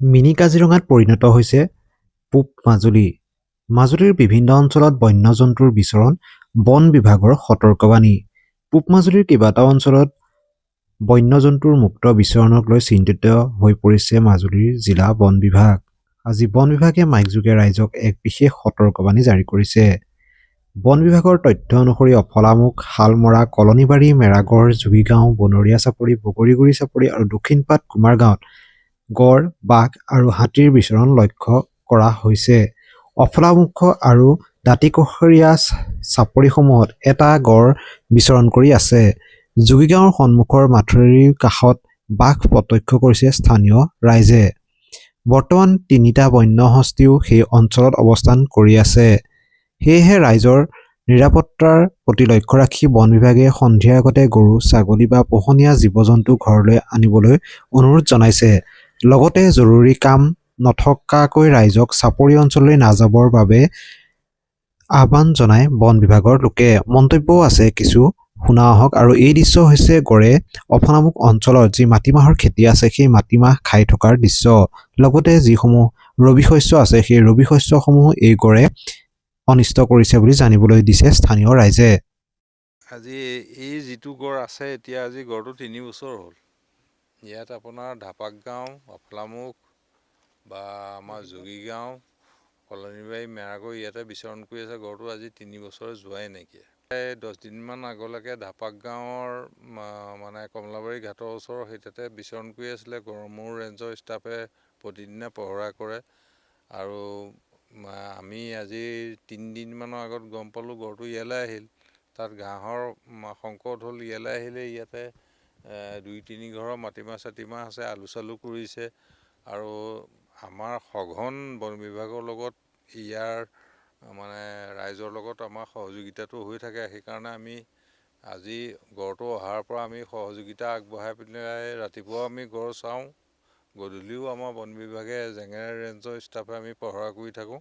Mini কাজিৰঙাত পৰিণত হৈছে পূব মাজুলী। মাজুলীৰ বিভিন্ন অঞ্চলত বন্যজন্তুৰ বিচৰণ, বন বিভাগৰ সতৰ্কবাণী। পূব মাজুলীৰ কেইবাটাও অঞ্চলত বন্যজন্তুৰ মুক্ত বিচৰণক লৈ চিন্তিত হৈ পৰিছে মাজুলীৰ জিলা বন বিভাগ। আজি বন বিভাগে মাইকযোগে ৰাইজক এক বিশেষ সতৰ্কবাণী জাৰি কৰিছে। বন বিভাগৰ তথ্য অনুসৰি অফলামুখ, শালমৰা, কলনীবাৰী, মেৰাগড়, জুগিগাঁও, বনৰীয়া চাপৰি, বগৰীগুৰি চাপৰি আৰু দক্ষিণপাট কুমাৰ গাঁৱত গড়, বাঘ আৰু হাতীৰ বিচৰণ লক্ষ্য কৰা হৈছে। অফলামুখ আৰু দাঁতিকাষৰীয়া চাপৰিসমূহত এটা গড় বিচৰণ কৰি আছে। জুগিগাঁৱৰ সন্মুখৰ মাথুৰিৰ কাষত বাঘ প্ৰত্যক্ষ কৰিছে স্থানীয় ৰাইজে। বৰ্তমান তিনিটা বন্য হস্তীও সেই অঞ্চলত অৱস্থান কৰি আছে। সেয়েহে ৰাইজৰ নিৰাপত্তাৰ প্ৰতি লক্ষ্য ৰাখি বন বিভাগে সন্ধিয়াৰ আগতে গৰু, ছাগলী বা পোহনীয়া জীৱ-জন্তু ঘৰলৈ আনিবলৈ অনুৰোধ জনাইছে। লগতে জৰুৰী কাম নথকাকৈ ৰাইজক চাপৰি অঞ্চললৈ নাযাবৰ বাবে আহ্বান জনায় বন বিভাগৰ লোকে। মন্তব্যও আছে কিছু, শুনা আহক। আৰু এই দৃশ্য হৈছে গড়ে অফলামুখ অঞ্চলত যি মাটিমাহৰ খেতি আছে সেই মাটিমাহ খাই থকাৰ দৃশ্য। লগতে যিসমূহ ৰবি শস্য আছে সেই ৰবি শস্যসমূহ এই গড়ে অনিষ্ট কৰিছে বুলি জানিবলৈ দিছে স্থানীয় ৰাইজে। আজি এই যিটো গড় আছে এতিয়া আজি গড়টো 3 বছৰ হ'ল। ইয়াত আপোনাৰ ঢাপাক গাঁও, অফলামুখ বা আমাৰ জুগিগাঁও, কলনীবাৰী, মেৰাগড় ইয়াতে বিচৰণ কৰি আছে। গড়টো আজি 3 বছৰ যোৱাই নাইকিয়া। 10 দিনমান আগলৈকে ঢাপাক গাঁৱৰ মানে কমলাবাৰী ঘাটৰ ওচৰৰ সেইটাতে বিচৰণ কৰি আছিলে। গড়মূৰ ৰেঞ্জৰ ষ্টাফে প্ৰতিদিনে পহৰা কৰে আৰু আমি আজি 3 দিনমানৰ আগত গম পালোঁ গড়টো ইয়ালৈ আহিল। তাত ঘাঁহৰ সংকট হ'ল, ইয়ালৈ আহিলে ইয়াতে 2-3 ঘৰৰ মাটিমাহ আছে, আলু-চালু কৰিছে আৰু আমাৰ সঘন বন বিভাগৰ লগত ইয়াৰ মানে ৰাইজৰ লগত আমাৰ সহযোগিতাটো হৈ থাকে। সেইকাৰণে আমি আজি গড়টো অহাৰ পৰা আমি সহযোগিতা আগবঢ়াই পেলাই ৰাতিপুৱাও আমি গড় চাওঁ, গধূলিও আমাৰ বন বিভাগে জেঙেৰা ৰেঞ্জৰ ষ্টাফে আমি পহৰা কৰি থাকোঁ।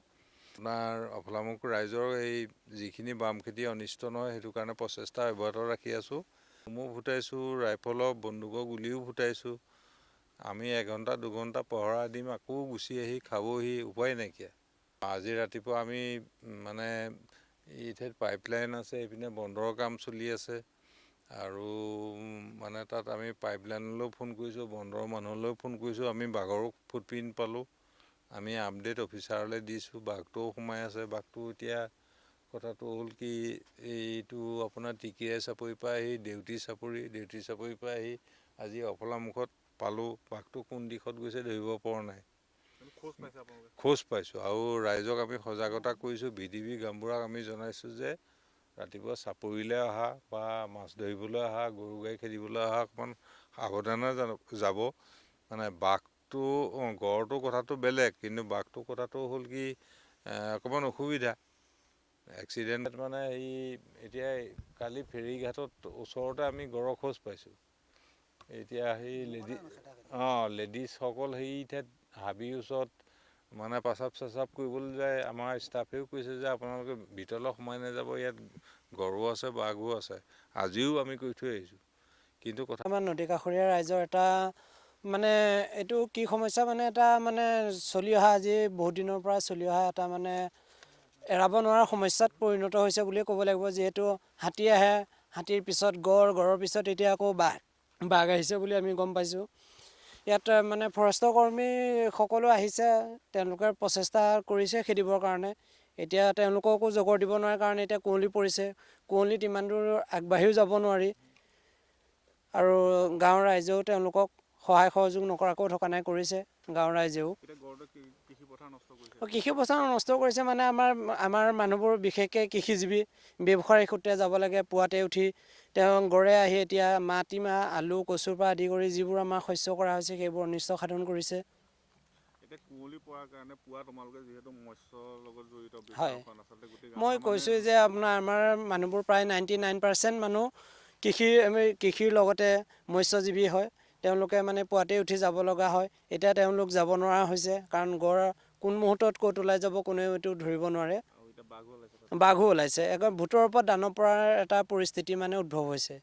আপোনাৰ অফলামুখ ৰাইজৰ এই যিখিনি বাম খেতি অনিষ্ট নহয় সেইটো কাৰণে প্ৰচেষ্টা অব্যাহত ৰাখি আছোঁ। মো ফুটাইছোঁ, ৰাইফলৰ বন্দুকৰ গুলিও ফুটাইছোঁ। আমি 1 ঘণ্টা 2 ঘণ্টা পহৰা দিম, আকৌ গুচি আহি খাবহি, উপায় নাইকিয়া। আজি ৰাতিপুৱা আমি মানে এইঠাইত পাইপলাইন আছে, এইপিনে বন্দৰৰ কাম চলি আছে আৰু মানে তাত আমি পাইপলাইনলৈও ফোন কৰিছোঁ, বন্দৰৰ মানুহলৈও ফোন কৰিছোঁ। আমি বাঘৰো ফুটপ্ৰিণ্ট পালোঁ, আমি আপডেট অফিচাৰলৈ দিছোঁ। বাঘটোও সোমাই আছে। বাঘটো এতিয়া কথাটো হ'ল কি, এইটো আপোনাৰ টিকিৰাই চাপৰিৰ পৰা আহি দেউতী চাপৰিৰ পৰা আহি আজি অফলামুখত পালোঁ। বাঘটো কোন দিশত গৈছে ধৰিব পৰা নাই। খোজ পাইছোঁ আৰু ৰাইজক আমি সজাগতা কৰিছোঁ। VDB গামবুঢ়াক আমি জনাইছোঁ যে ৰাতিপুৱা চাপৰিলৈ অহা বা মাছ ধৰিবলৈ অহা, গৰু গাই খেদিবলৈ অহা অকণমান সাৱধানে যাব। মানে বাঘটো গড়টোৰ কথাটো বেলেগ, কিন্তু বাঘটোৰ কথাটো হ'ল কি অকণমান অসুবিধা। এক্সিডেণ্ট মানে এই এতিয়া কালি ফেৰীঘাটত ওচৰতে আমি গড়ৰ খোজ পাইছোঁ। এতিয়া সেই লেডিজসকল সেই ঠাইত হাবিৰ ওচৰত মানে পেচাব কৰিবলৈ যায়। আমাৰ ষ্টাফেও কৈছে যে আপোনালোকে ভিতৰলৈ সোমাই নাযাব, ইয়াত গড়ো আছে, বাঘো আছে। আজিও আমি কৈ থৈ আহিছোঁ। কিন্তু কথা আমাৰ নদী কাষৰীয়া ৰাইজৰ এটা মানে এইটো কি সমস্যা, মানে এটা মানে চলি অহা আজি বহুত দিনৰ পৰা চলি অহা এটা মানে এৰাব নোৱাৰা সমস্যাত পৰিণত হৈছে বুলিয়ে ক'ব লাগিব। যিহেতু হাতী আহে, হাতীৰ পিছত গড়, গড়ৰ পিছত এতিয়া আকৌ বাঘ আহিছে বুলি আমি গম পাইছোঁ। ইয়াত মানে ফৰেষ্টৰ কৰ্মী সকলো আহিছে, তেওঁলোকে প্ৰচেষ্টা কৰিছে খেদিবৰ কাৰণে। এতিয়া তেওঁলোককো জগৰ দিব নোৱাৰে কাৰণ এতিয়া কুঁৱলী পৰিছে। কুঁৱলীত ইমান দূৰ আগবাঢ়িও যাব নোৱাৰি আৰু গাঁৱৰ ৰাইজেও তেওঁলোকক সহায় সহযোগ নকৰাকৈ থকা নাই, কৰিছে গাঁৱৰ ৰাইজেও। কৃষি পথাৰ নষ্ট কৰিছে মানে আমাৰ মানুহবোৰ বিশেষকৈ কৃষিজীৱী, ব্যৱসায়িক সূত্ৰে যাব লাগে। পুৱাতে উঠি গড়ে আহি এতিয়া মাটিমাহ, আলু, কচুৰ পৰা আদি কৰি যিবোৰ আমাৰ শস্য কৰা হৈছে সেইবোৰ অনিষ্ট সাধন কৰিছে। হয়, মই কৈছোঁ যে আমাৰ মানুহবোৰ প্ৰায় 99% মানুহ কৃষিৰ লগতে মৎস্যজীৱী হয়। তেওঁলোকে মানে পুৱাতে উঠি যাব লগা হয়। এতিয়া তেওঁলোক যাব নোৱাৰা হৈছে কাৰণ গড় কোন মুহূৰ্তত ক'ত ওলাই যাব কোনেও এইটো ধৰিব নোৱাৰে। বাঘো ওলাইছে। একদম ভূতৰ ওপৰত দানৱ পৰাৰ এটা পৰিস্থিতি মানে উদ্ভৱ হৈছে।